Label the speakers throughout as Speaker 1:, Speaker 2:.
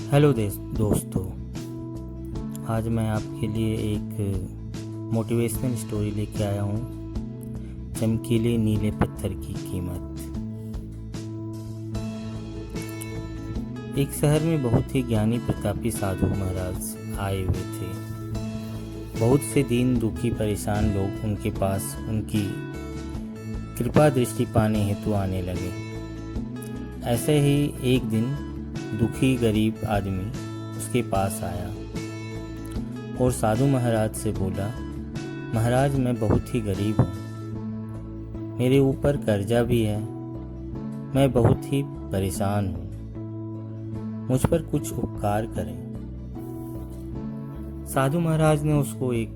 Speaker 1: Hello दोस्तों, आज मैं आपके लिए एक मोटिवेशनल स्टोरी लेके आया हूँ। चमकीले नीले पत्थर की कीमत। एक शहर में बहुत ही ज्ञानी प्रतापी साधु महाराज आए हुए थे। बहुत से दीन दुखी परेशान लोग उनके पास उनकी कृपा दृष्टि पाने हेतु आने लगे। ऐसे ही एक दिन दुखी गरीब आदमी उसके पास आया और साधु महाराज से बोला, महाराज मैं बहुत ही गरीब हूँ, मेरे ऊपर कर्जा भी है, मैं बहुत ही परेशान हूँ, मुझ पर कुछ उपकार करें। साधु महाराज ने उसको एक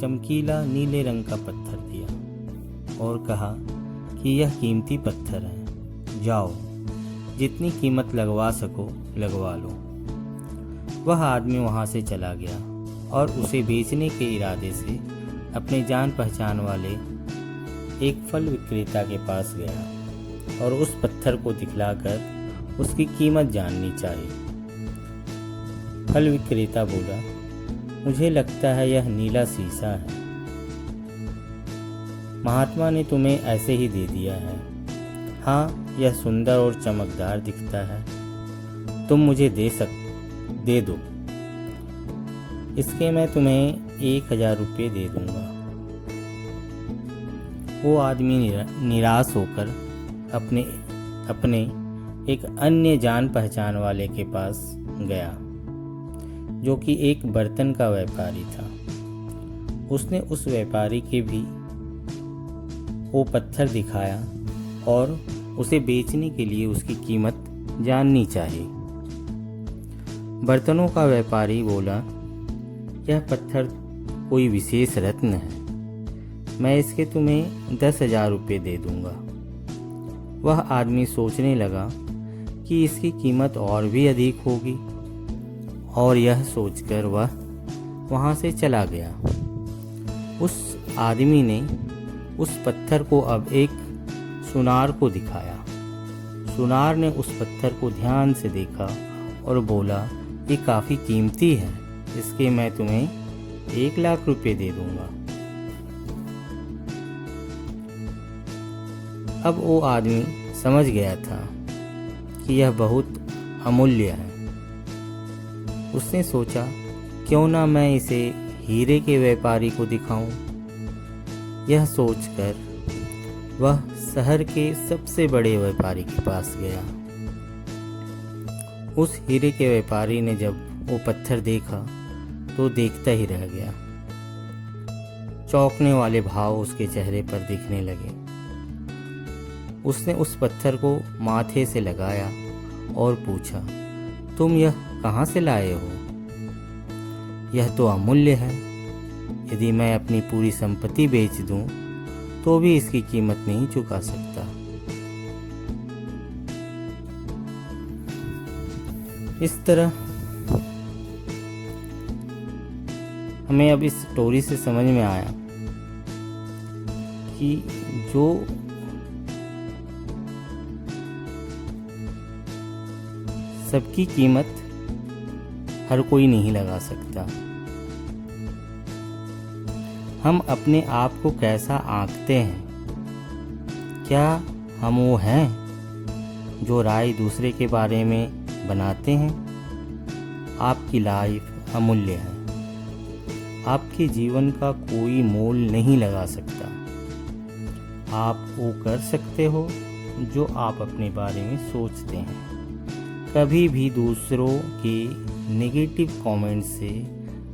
Speaker 1: चमकीला नीले रंग का पत्थर दिया और कहा कि यह कीमती पत्थर है, जाओ जितनी कीमत लगवा सको लगवा लो। वह आदमी वहां से चला गया और उसे बेचने के इरादे से अपने जान पहचान वाले एक फल विक्रेता के पास गया और उस पत्थर को दिखलाकर उसकी कीमत जाननी चाहिए। फल विक्रेता बोला, मुझे लगता है यह नीला शीशा है, महात्मा ने तुम्हें ऐसे ही दे दिया है। हाँ, यह सुंदर और चमकदार दिखता है, तुम मुझे दे दो, इसके मैं तुम्हें 1000 रुपये दे दूंगा। वो आदमी निराश होकर अपने एक अन्य जान पहचान वाले के पास गया जो कि एक बर्तन का व्यापारी था। उसने उस व्यापारी के भी वो पत्थर दिखाया और उसे बेचने के लिए उसकी कीमत जाननी चाहिए। बर्तनों का व्यापारी बोला, यह पत्थर कोई विशेष रत्न है, मैं इसके तुम्हें 10,000 रुपये दे दूंगा। वह आदमी सोचने लगा कि इसकी कीमत और भी अधिक होगी और यह सोचकर वह वहां से चला गया। उस आदमी ने उस पत्थर को अब एक सुनार को दिखाया। सुनार ने उस पत्थर को ध्यान से देखा और बोला, ये काफ़ी कीमती है, इसके मैं तुम्हें 1,00,000 रुपये दे दूंगा। अब वो आदमी समझ गया था कि यह बहुत अमूल्य है। उसने सोचा, क्यों ना मैं इसे हीरे के व्यापारी को दिखाऊं। यह सोचकर वह शहर के सबसे बड़े व्यापारी के पास गया। उस हीरे के व्यापारी ने जब वो पत्थर देखा तो देखता ही रह गया। चौंकने वाले भाव उसके चेहरे पर दिखने लगे। उसने उस पत्थर को माथे से लगाया और पूछा, तुम यह कहाँ से लाए हो? यह तो अमूल्य है, यदि मैं अपनी पूरी संपत्ति बेच दूं तो भी इसकी कीमत नहीं चुका सकता। इस तरह हमें अब इस स्टोरी से समझ में आया कि जो सबकी कीमत हर कोई नहीं लगा सकता। हम अपने आप को कैसा आंकते हैं? क्या हम वो हैं जो राय दूसरे के बारे में बनाते हैं? आपकी लाइफ अमूल्य है, आपके जीवन का कोई मोल नहीं लगा सकता। आप वो कर सकते हो जो आप अपने बारे में सोचते हैं। कभी भी दूसरों के नेगेटिव कमेंट से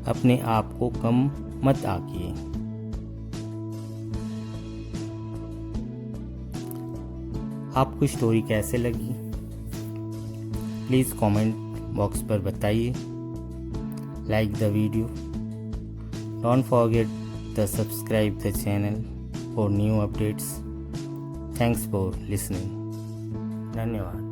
Speaker 1: अपने आप को कम मत आंकिए। आपको स्टोरी कैसे लगी प्लीज़ कमेंट बॉक्स पर बताइए। Like the video, don't forget the subscribe the channel for new updates. Thanks for listening. धन्यवाद।